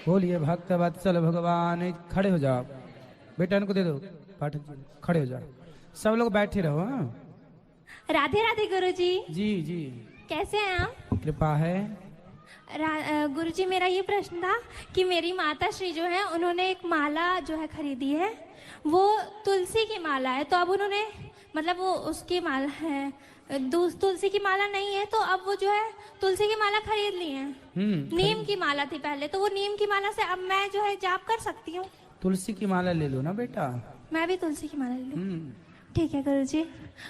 बोलिए भक्त वत्सल भगवान। खड़े हो जाओ, बेटा इनको दे दो पाठक जी, खड़े हो जाओ। सब लोग बैठे रहो। हाँ राधे राधे गुरुजी। जी जी, कैसे हैं आप? कृपा है। गुरुजी, मेरा ये प्रश्न था कि मेरी माता श्री जो है उन्होंने एक माला जो है खरीदी है, वो तुलसी की माला है। तो अब उन्होंने मतलब वो उसकी माला है, तुलसी की माला नहीं है, तो अब वो जो है तुलसी की माला खरीद ली है। नीम की माला थी पहले, तो वो नीम की माला से अब मैं जो है जाप कर सकती हूँ? तुलसी की माला ले लो ना बेटा। मैं भी तुलसी की माला ले लूँ? ठीक है गुरुजी।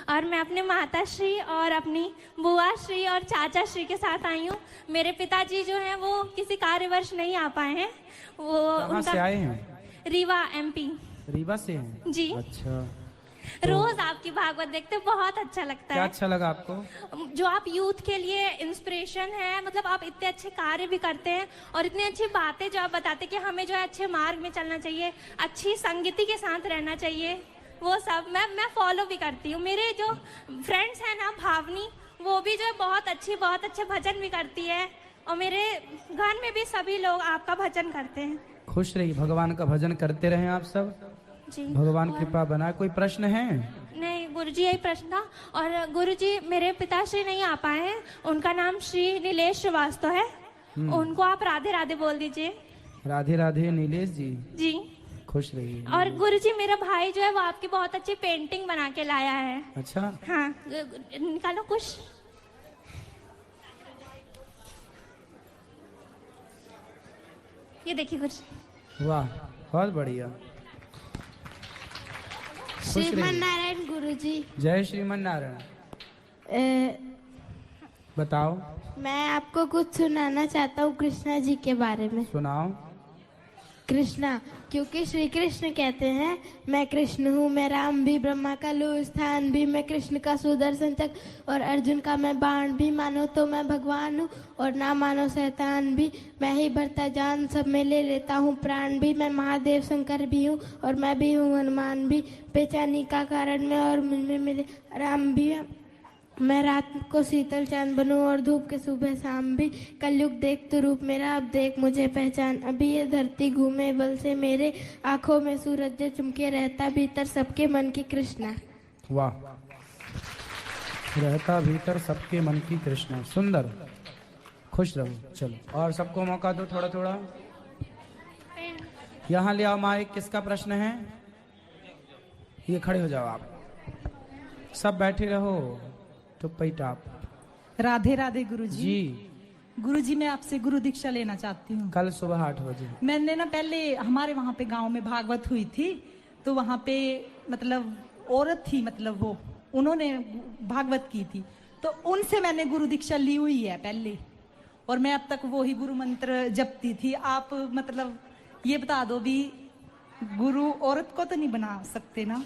और मैं अपने माता श्री और अपनी बुआ श्री और चाचा श्री के साथ आई हूँ। मेरे पिताजी जो हैं वो किसी कार्यवश नहीं आ पाए हैं। वो कहाँ से आए हैं? रीवा MP। रीवा से हैं जी। अच्छा। रोज आपकी भागवत देखते बहुत अच्छा लगता क्या है। अच्छा लगा आपको? जो आप यूथ के लिए इंस्पिरेशन है, मतलब आप इतने अच्छे कार्य भी करते हैं और इतनी अच्छी बातें जो आप बताते हैं कि हमें जो है अच्छे मार्ग में चलना चाहिए, अच्छी संगति के साथ रहना चाहिए, वो सब मैं फॉलो भी करती हूँ। मेरे जो फ्रेंड्स हैं ना, भावनी, वो भी जो है बहुत अच्छे भजन भी करती है, और मेरे घर में भी सभी लोग आपका भजन करते हैं। खुश रहिए, भगवान का भजन करते रहे आप सब जी। भगवान कृपा बनाए। कोई प्रश्न है? नहीं गुरुजी, यही प्रश्न था। और गुरुजी, मेरे पिताश्री नहीं आ पाए हैं, उनका नाम श्री नीलेश श्रीवास्तव है, उनको आप राधे राधे बोल दीजिए। राधे राधे नीलेश जी। जी। खुश रहिए। और गुरुजी, मेरा भाई जो है वो आपकी बहुत अच्छी पेंटिंग बना के लाया है। अच्छा। हाँ, निकालो कुछ। ये देखिए कुछ। वाह, बहुत बढ़िया। श्रीमन नारायण गुरुजी। जय श्रीमन नारायण। बताओ। मैं आपको कुछ सुनाना चाहता हूँ कृष्णा जी के बारे में। सुनाओ। कृष्णा, क्योंकि श्री कृष्ण कहते हैं मैं कृष्ण हूँ, मैं राम भी, ब्रह्मा का लो स्थान भी, मैं कृष्ण का सुदर्शन चक्र और अर्जुन का मैं बाण भी, मानो तो मैं भगवान हूँ और ना मानो शैतान भी, मैं ही भरता जान सब में ले लेता हूँ प्राण भी, मैं महादेव शंकर भी हूँ और मैं भी हूँ हनुमान भी, बेचैनी का कारण मैं और मुझमें मेरे राम भी है, मैं रात को शीतल चांद बनूं और धूप के सुबह शाम भी, कलयुग देख तो रूप मेरा अब देख मुझे पहचान, अभी ये धरती घूमे बल से मेरे, आंखों में सूरज चमके रहता भीतर सबके मन की कृष्णा। वाह, रहता भीतर सबके मन की कृष्णा। सुंदर, खुश रहो। चलो और सबको मौका दो थोड़ा थोड़ा। यहाँ ले आओ माइक। किसका प्रश्न है? ये खड़े हो जाओ आप, सब बैठे रहो तो पैटाप। राधे राधे गुरुजी। जी। गुरुजी, मैं आपसे गुरु दीक्षा लेना चाहती हूँ। कल सुबह 8 बजे। मैंने ना पहले हमारे वहाँ पे गांव में भागवत हुई थी, तो वहाँ पे मतलब औरत थी, मतलब वो उन्होंने भागवत की थी, तो उनसे मैंने गुरु दीक्षा ली हुई है पहले, और मैं अब तक वो ही गुरु मंत्र जपती थी। आप मतलब ये बता दो भी, गुरु औरत को तो नहीं बना सकते ना?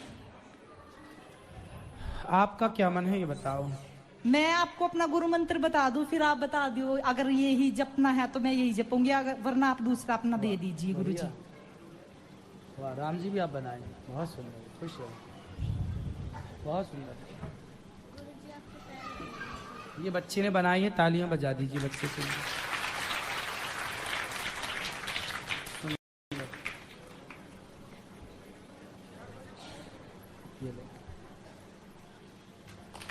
आपका क्या मन है ये बताओ। मैं आपको अपना गुरु मंत्र बता दूं, फिर आप बता दो। अगर यही जपना है तो मैं यही जपूंगी, अगर वरना आप दूसरा अपना दे दीजिए गुरुजी। वाह, राम जी भी आप बनाए, बहुत सुंदर। खुश रहो, बहुत सुंदर। ये बच्चे ने बनाई है, तालियां बजा दीजिए बच्चे के लिए। ये लो,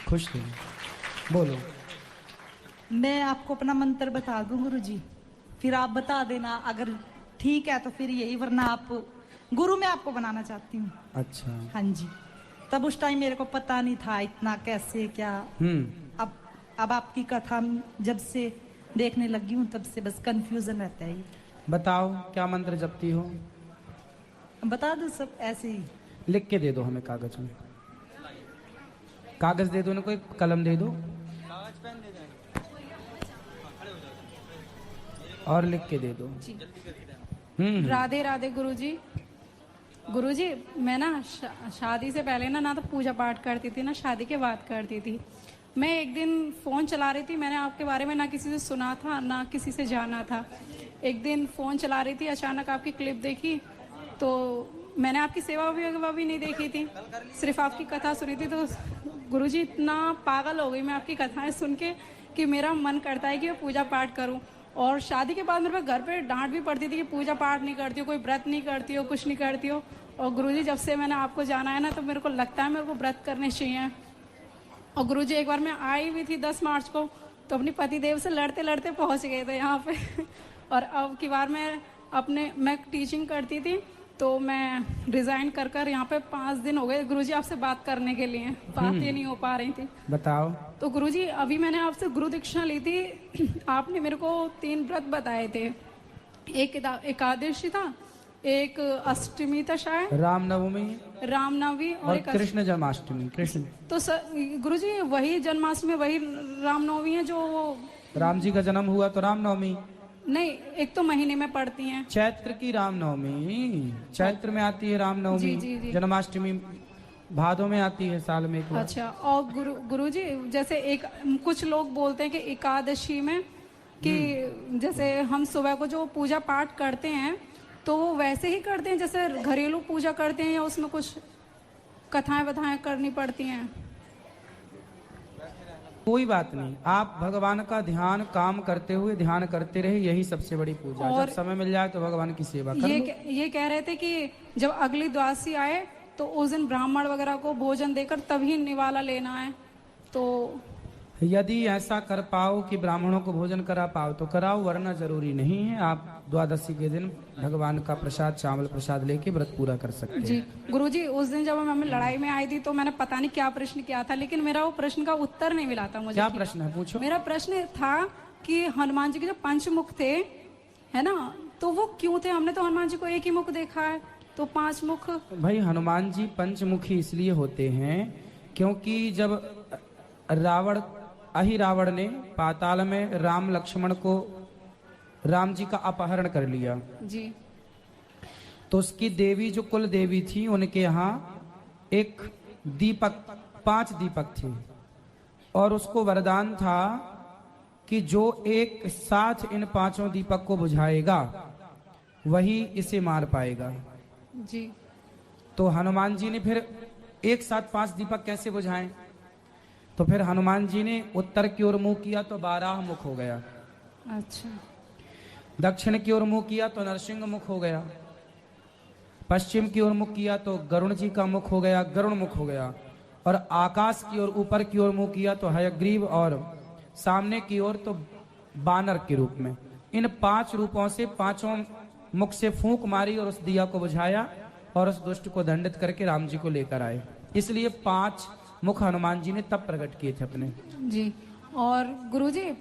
खुश रहिए, बोलो। मैं आपको अपना मंत्र बता दूं गुरुजी, फिर आप बता देना, अगर ठीक है तो फिर यही, वरना आप गुरु मैं आपको बनाना चाहती हूँ। अच्छा। हाँ जी। तब उस टाइम मेरे को पता नहीं था इतना कैसे क्या। अब आपकी कथा जब से देखने लगी हूँ तब से बस कंफ्यूजन रहता है। बताओ क्या मंत्र जपती हो? बता दो सब ऐसे ही। लिख के दे दो हमें कागज में। कागज दे दो ना, कोई कलम दे दो और लिख के दे दो। राधे राधे गुरुजी। गुरुजी, मैं ना शादी से पहले ना तो पूजा पाठ करती थी, ना शादी के बाद करती थी। मैं एक दिन फ़ोन चला रही थी, मैंने आपके बारे में ना किसी से सुना था ना किसी से जाना था। एक दिन फ़ोन चला रही थी, अचानक आपकी क्लिप देखी, तो मैंने आपकी सेवा भी नहीं देखी थी, सिर्फ आपकी कथा सुनी थी। तो गुरुजी, इतना पागल हो गई मैं आपकी कथाएं सुन के कि मेरा मन करता है कि मैं पूजा पाठ करूं। और शादी के बाद मेरे पे घर पे डांट भी पड़ती थी कि पूजा पाठ नहीं करती हो, कोई व्रत नहीं करती हो, कुछ नहीं करती हो। और गुरुजी जब से मैंने आपको जाना है ना, तो मेरे को लगता है मेरे को व्रत करने चाहिए। और गुरुजी एक बार मैं आई भी थी 10 मार्च को, तो अपने पतिदेव से लड़ते लड़ते पहुंच गए थे यहाँ पे। और अब की बार मैं टीचिंग करती थी, तो मैं रिजाइन कर कर यहाँ पे 5 दिन हो गए गुरुजी आपसे बात करने के लिए, बात ही नहीं हो पा रही थी। बताओ। तो गुरुजी अभी मैंने आपसे गुरु दीक्षा ली थी, आपने मेरे को 3 व्रत बताए थे। एक एकादशी था, एक अष्टमी था शायद, रामनवमी और एक कृष्ण जन्माष्टमी। कृष्ण तो गुरुजी वही जन्माष्टमी वही रामनवमी है जो राम जी का जन्म हुआ तो रामनवमी नहीं, एक तो महीने में पड़ती हैं। चैत्र की रामनवमी, चैत्र में आती है रामनवमी। जन्माष्टमी भादों में आती है साल में एक बार। अच्छा। और गुरुजी जैसे कुछ लोग बोलते हैं कि एकादशी में कि जैसे हम सुबह को जो पूजा पाठ करते हैं तो वो वैसे ही करते हैं जैसे घरेलू पूजा करते हैं, या उसमें कुछ कथाएं वथाएं करनी पड़ती हैं? कोई बात नहीं, आप भगवान का ध्यान काम करते हुए ध्यान करते रहे, यही सबसे बड़ी पूजा। जब समय मिल जाए तो भगवान की सेवा कर लो। ये कह रहे थे कि जब अगली द्वादशी आए तो उस दिन ब्राह्मण वगैरह को भोजन देकर तभी निवाला लेना है। तो यदि ऐसा कर पाओ कि ब्राह्मणों को भोजन करा पाओ तो कराओ, वरना जरूरी नहीं है। आप द्वादशी के दिन भगवान का प्रसाद, चावल प्रसाद लेके व्रत पूरा कर सकते हैं। जी गुरुजी, उस दिन जब मैं लड़ाई में आई थी तो मैंने पता नहीं क्या प्रश्न किया था, लेकिन मेरा वो प्रश्न का उत्तर नहीं मिला था मुझे। क्या प्रश्न है, पूछो। मेरा प्रश्न था कि हनुमान जी के जो 5 मुख थे, है ना, तो वो क्यों थे? हमने तो हनुमान जी को एक ही मुख देखा है, तो 5 मुख। भाई हनुमान जी पंचमुखी इसलिए होते हैं क्योंकि जब रावण ने पाताल में राम लक्ष्मण को, राम जी का अपहरण कर लिया जी, तो उसकी देवी जो कुल देवी थी उनके यहाँ एक दीपक, 5 दीपक थे, और उसको वरदान था कि जो एक साथ इन 5 दीपक को बुझाएगा वही इसे मार पाएगा। जी। तो हनुमान जी ने फिर एक साथ 5 दीपक कैसे बुझाएं? तो फिर हनुमान जी ने उत्तर की ओर मुंह किया तो 12 मुख हो गया। अच्छा। दक्षिण की ओर मुंह किया तो नरसिंह मुख हो गया। पश्चिम की ओर मुख किया तो गरुण जी का मुख हो गया, गरुण मुख हो गया। और आकाश की ओर, ऊपर की ओर मुंह किया तो हयग्रीव, और सामने की ओर तो बानर के रूप में। इन 5 रूपों से 5 मुख से फूंक मारी और उस दिया को बुझाया और उस दुष्ट को दंडित करके राम जी को लेकर आए। इसलिए 5 मुख हनुमान जी ने तब प्रकट किए थे अपने। जी। और गुरुजी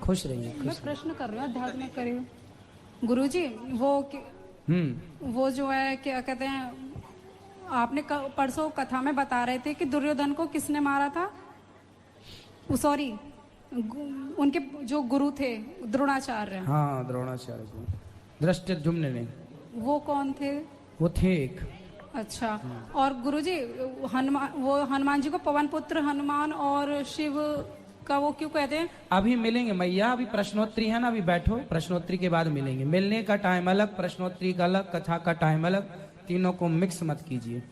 खुश रहिए। मैं प्रश्न कर रही हूँ, ध्यान में करिए। गुरुजी वो जो है क्या कहते हैं, आपने परसों कथा में बता रहे थे कि दुर्योधन को किसने मारा था? सॉरी, उनके जो गुरु थे द्रोणाचार्य। हाँ, द्रोणाचार्य को धृष्टद्युम्न ने। वो कौन थे? वो थे एक। अच्छा। और गुरुजी हनुमान जी को पवन पुत्र हनुमान और शिव का वो क्यों कहते हैं? अभी मिलेंगे मैया, अभी प्रश्नोत्तरी है ना, अभी बैठो, प्रश्नोत्तरी के बाद मिलेंगे। मिलने का टाइम अलग, प्रश्नोत्तरी का अलग, कथा का टाइम अलग, तीनों को मिक्स मत कीजिए।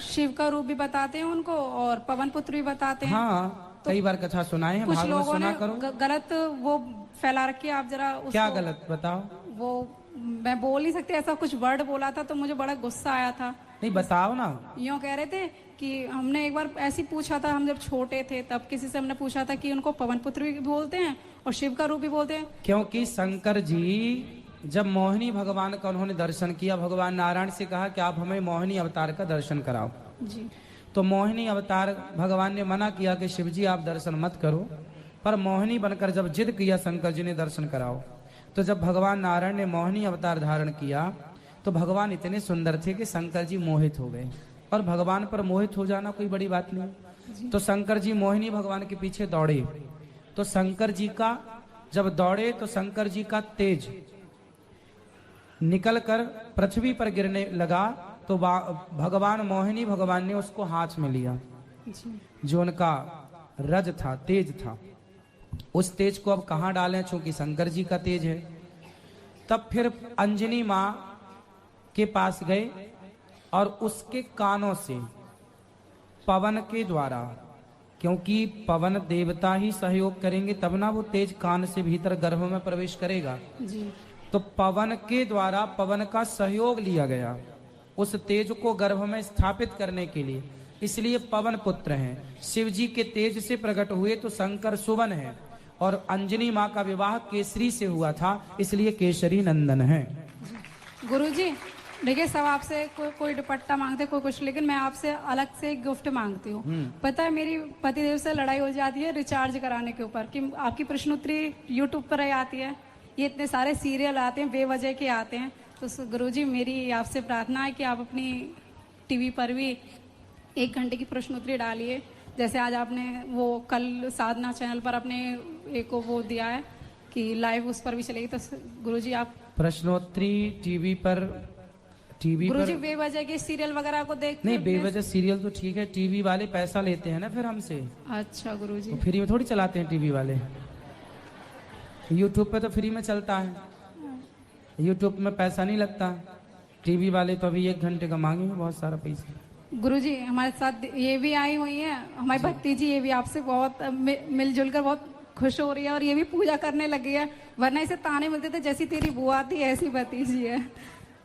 शिव का रूप भी बताते हैं उनको और पवन पुत्र भी बताते हैं। हाँ, कई बार कथा सुनाए हैं, कुछ लोगों ने गलत वो फैला रखी है, आप जरा क्या गलत बताओ। वो मैं बोल नहीं सकती, ऐसा कुछ वर्ड बोला था तो मुझे बड़ा गुस्सा आया था। नहीं बताओ ना। यूँ कह रहे थे कि हमने एक बार ऐसी पूछा था, हम जब छोटे थे तब किसी से हमने पूछा था कि उनको पवन पुत्र भी बोलते हैं और शिव का रूप भी बोलते हैं। क्योंकि शंकर जी जब मोहिनी भगवान का उन्होंने दर्शन किया, भगवान नारायण से कहा कि आप हमें मोहिनी अवतार का दर्शन कराओ जी। तो मोहिनी अवतार भगवान ने मना किया कि शिव जी आप दर्शन मत करो, पर मोहिनी बनकर जब जिद किया शंकर जी ने दर्शन कराओ, तो जब भगवान नारायण ने मोहिनी अवतार धारण किया तो भगवान इतने सुंदर थे कि शंकर जी मोहित हो गए। और भगवान पर मोहित हो जाना कोई बड़ी बात नहीं। तो शंकर जी मोहिनी भगवान के पीछे दौड़े, तो शंकर जी का जब दौड़े तो शंकर जी का तेज निकलकर पृथ्वी पर गिरने लगा, तो भगवान मोहिनी भगवान ने उसको हाथ में लिया। जो उनका रज था, तेज था, उस तेज को अब कहाँ डालें, चूंकि शंकर जी का तेज है। तब फिर अंजनी माँ के पास गए और उसके कानों से पवन के द्वारा क्योंकि पवन देवता ही सहयोग करेंगे तब ना वो तेज कान से भीतर गर्भ में प्रवेश करेगा। जी। तो पवन के द्वारा पवन का सहयोग लिया गया उस तेज को गर्भ में स्थापित करने के लिए, इसलिए पवन पुत्र हैं। शिव जी के तेज से प्रकट हुए तो शंकर सुवन है, और अंजनी माँ का विवाह केसरी से हुआ था, इसलिए केसरी नंदन है। गुरुजी देखिए, सब आपसे कोई दुपट्टा मांगते, कोई कुछ, लेकिन मैं आपसे अलग से एक गिफ्ट मांगती हूँ। पता है मेरी पतिदेव से लड़ाई हो जाती है रिचार्ज कराने के ऊपर कि आपकी प्रश्नोत्तरी यूट्यूब पर ही आती है, ये इतने सारे सीरियल आते हैं बेवजह के आते हैं। तो गुरुजी मेरी आपसे प्रार्थना है कि आप अपनी टीवी पर भी 1 घंटे की प्रश्नोत्तरी डालिए, जैसे आज आपने वो कल साधना चैनल पर अपने एक वो दिया है कि लाइव उस पर भी चलेगी। तो गुरुजी आप प्रश्नोत्तरी टीवी पर गुरुजी बेवजह के सीरियल वगैरह को देख नहीं, बेवजह सीरियल तो ठीक है, टीवी वाले पैसा लेते हैं ना फिर हमसे। अच्छा गुरुजी, तो फ्री में थोड़ी चलाते हैं टीवी वाले, यूट्यूब पे तो फ्री में चलता है, यूट्यूब में पैसा नहीं लगता। टीवी वाले तो अभी 1 घंटे का मांगेंगे बहुत सारा पैसा। गुरुजी हमारे साथ ये भी आई हुई है, हमारी भक्ति जी, ये भी आपसे बहुत मिलजुल कर बहुत खुश हो रही है और ये भी पूजा करने लगी है। वरना इसे ताने मिलते थे जैसी तेरी बुआ थी ऐसी भतीजी है,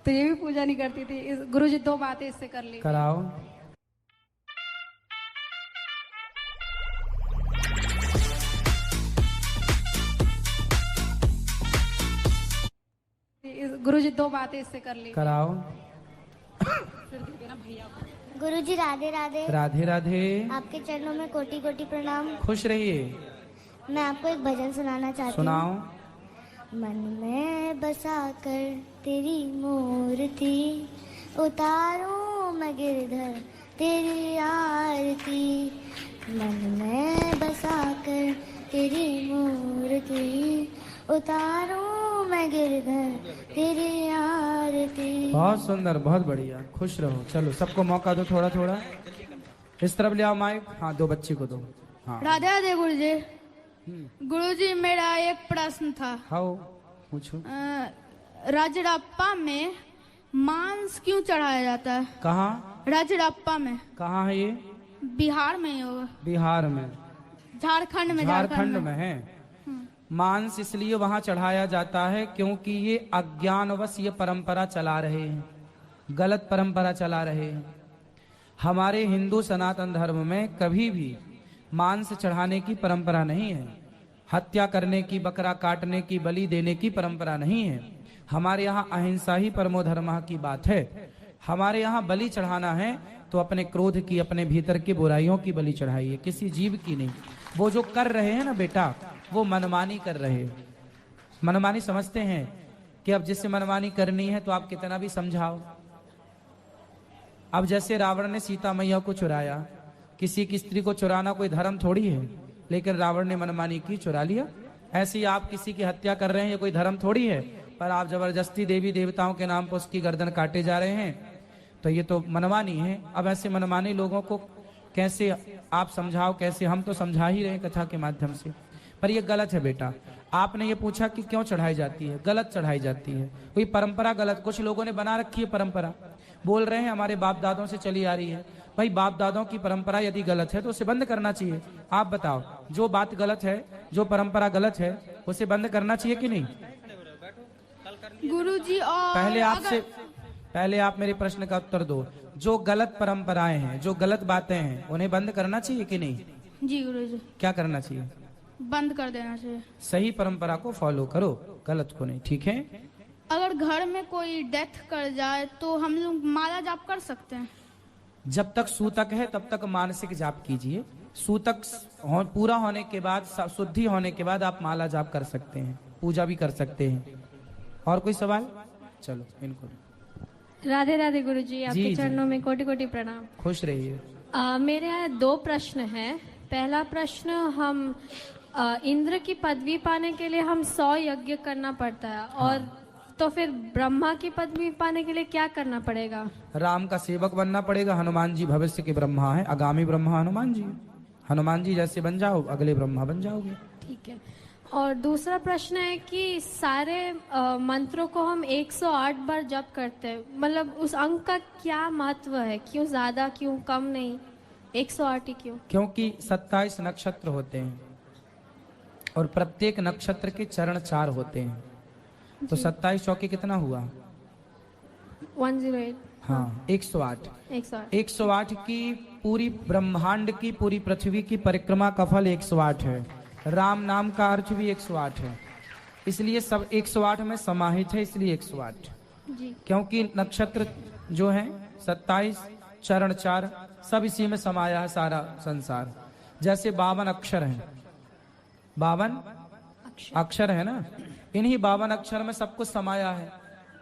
तो ये भी पूजा नहीं करती थी। गुरुजी 2 बातें इससे कर ली कराओ। गुरुजी 2 बातें इससे कर ली कराओ। गुरुजी राधे राधे। राधे राधे। आपके चरणों में कोटि कोटि प्रणाम। खुश रहिए। मैं आपको एक भजन सुनाना चाहती हूँ। सुनाओ। मन में बसा कर तेरी मूर्ति, उतारूं मैं गिरधर तेरी आरती। मन में बसा कर तेरी मूर्ति, उतारूं मैं गिरधर तेरी आरती। बहुत सुंदर, बहुत बढ़िया, खुश रहो। चलो सबको मौका दो थोड़ा थोड़ा। इस तरफ ले आओ माइक। हाँ, 2 बच्ची को दो। हाँ राधे राधे गुरुजी। गुरुजी मेरा एक प्रश्न था। आओ पूछो। राजरप्पा में मांस क्यों चढ़ाया जाता है? कहाँ? राजरप्पा में। कहाँ है ये? बिहार में ही होगा। बिहार में? झारखंड में। झारखंड में है। मांस इसलिए वहां चढ़ाया जाता है क्योंकि ये अज्ञानवश ये परंपरा चला रहे हैं, गलत परंपरा चला रहे हैं। हमारे हिंदू सनातन धर्म में कभी भी मांस चढ़ाने की परंपरा नहीं है, हत्या करने की, बकरा काटने की, बलि देने की परंपरा नहीं है। हमारे यहाँ अहिंसा ही परमो धर्मः की बात है। हमारे यहाँ बलि चढ़ाना है तो अपने क्रोध की, अपने भीतर की बुराइयों की बलि चढ़ाइए, किसी जीव की नहीं। वो जो कर रहे हैं ना बेटा, वो मनमानी कर रहे हैं। मनमानी समझते हैं कि अब जिससे मनमानी करनी है तो आप कितना भी समझाओ। अब जैसे रावण ने सीता मैया को चुराया, किसी की स्त्री को चुराना कोई धर्म थोड़ी है, लेकिन रावण ने मनमानी की, चुरा लिया। ऐसे ही आप किसी की हत्या कर रहे हैं, ये कोई धर्म थोड़ी है, पर आप जबरदस्ती देवी देवताओं के नाम पर उसकी गर्दन काटे जा रहे हैं, तो ये तो मनमानी है। अब ऐसे मनमानी लोगों को कैसे आप समझाओ, कैसे? हम तो समझा ही रहे कथा के माध्यम से, पर ये गलत है बेटा। आपने ये पूछा कि क्यों चढ़ाई जाती है, गलत चढ़ाई जाती है। कोई परंपरा गलत, कुछ लोगों ने बना रखी है परंपरा, बोल रहे हैं हमारे बाप दादों से चली आ रही है। भाई बाप दादों की परंपरा यदि गलत है तो उसे बंद करना चाहिए। आप बताओ, जो बात गलत है, जो परंपरा गलत है, उसे बंद करना चाहिए कि नहीं? गुरुजी और पहले आप मेरे प्रश्न का उत्तर दो। जो गलत परंपराएं हैं, जो गलत बातें हैं, उन्हें बंद करना चाहिए कि नहीं? जी गुरुजी। क्या करना चाहिए? बंद कर देना चाहिए। सही परंपरा को फॉलो करो, गलत को नहीं, ठीक है? अगर घर में कोई डेथ कर जाए तो हम लोग माला जाप कर सकते हैं? जब तक सूतक है तब तक मानसिक जाप कीजिए। सूतक पूरा होने के बाद, शुद्धि होने के बाद आप माला जाप कर सकते हैं, पूजा भी कर सकते हैं। और कोई सवाल? चलो इनको। राधे राधे गुरुजी, आपके जी। चरणों में कोटि कोटि प्रणाम। खुश रहिए। मेरे यहाँ 2 प्रश्न हैं। पहला प्रश्न, हम इंद्र की पदवी पाने के लिए हम 100 यज्ञ करना पड़ता है, और तो फिर ब्रह्मा की पदवी पाने के लिए क्या करना पड़ेगा? राम का सेवक बनना पड़ेगा। हनुमान जी भविष्य के ब्रह्मा है, आगामी ब्रह्मा हनुमान जी। हनुमान जी जैसे बन जाओ, अगले ब्रह्मा बन जाओगे। ठीक है। और दूसरा प्रश्न है कि सारे मंत्रों को हम 108 बार जप करते हैं, मतलब उस अंक का क्या महत्व है? क्यों ज्यादा, क्यों कम नहीं? 108 ही क्यों? क्योंकि 27 नक्षत्र होते हैं और प्रत्येक नक्षत्र के चरण 4 होते हैं, तो 27 चौके कितना हुआ? 108। हाँ, 108। 108। 108 की पूरी ब्रह्मांड की, पूरी पृथ्वी की परिक्रमा का फल 108 है। राम नाम का अर्थ भी 108 है, इसलिए सब 108 में समाहित है, इसलिए 108। जी। क्योंकि नक्षत्र जो है 27, चरण 4, सब इसी में समाया है सारा संसार। जैसे 52 अक्षर हैं, 52 अक्षर है ना, इन्हीं 52 अक्षर में सब कुछ समाया है।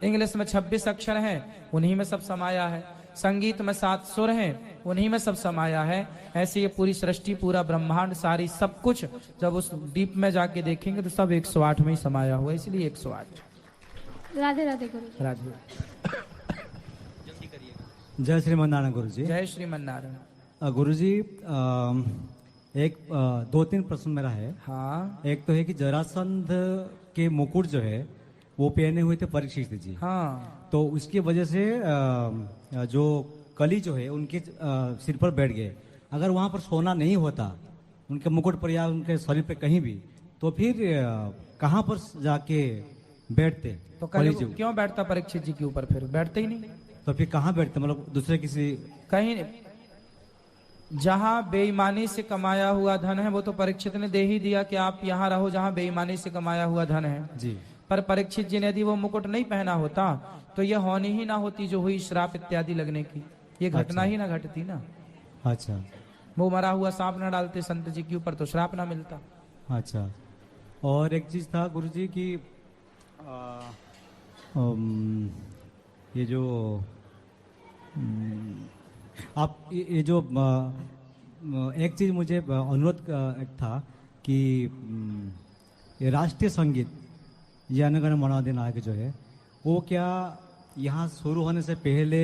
इंग्लिश में 26 अक्षर हैं, उन्हीं में सब समाया है। संगीत में 7 सुर हैं, उन्हीं में सब समाया है। ऐसे ये पूरी सृष्टि, पूरा ब्रह्मांड, सारी सब कुछ जब उस डीप में जाके देखेंगे तो सब 108 में ही समाया हुआ है, इसलिए 108। राधे राधे गुरु जी। राधे। जय श्रीमन नारायण गुरु जी। जय श्रीमन नारायण। गुरु जी, एक 2-3 प्रश्न मेरा है। हाँ एक तो है कि जरासंध के मुकुट जो है वो पहने हुए थे परीक्षित जी। हाँ, तो उसकी वजह से जो कली जो है उनके सिर पर बैठ गए। अगर वहां पर सोना नहीं होता उनके मुकुट पर या उनके शरीर पे कहीं भी, तो फिर कहाँ पर जाके बैठते? तो कल क्यों बैठता परीक्षित जी के ऊपर? फिर बैठते ही नहीं। तो फिर कहाँ बैठते? मतलब दूसरे किसी कहीं नहीं। जहां बेईमानी से कमाया हुआ धन है वो तो परीक्षित ने दे ही दिया कि आप यहाँ रहो जहां बेईमानी से कमाया हुआ धन है जी। पर परीक्षित जी ने यदि वो मुकुट नहीं पहना होता तो ये होनी ही ना होती जो हुई श्राप इत्यादि लगने की, ये घटना ही ना घटती ना। अच्छा। वो मरा हुआ सांप ना डालते संत जी के ऊपर तो श्राप ना मिलता। अच्छा। और एक चीज था गुरुजी कि ये जो आप ये जो एक चीज मुझे अनुरोध था कि ये राष्ट्रीय संगीत जनगण मन अधिनायक जो है वो क्या यहाँ शुरू होने से पहले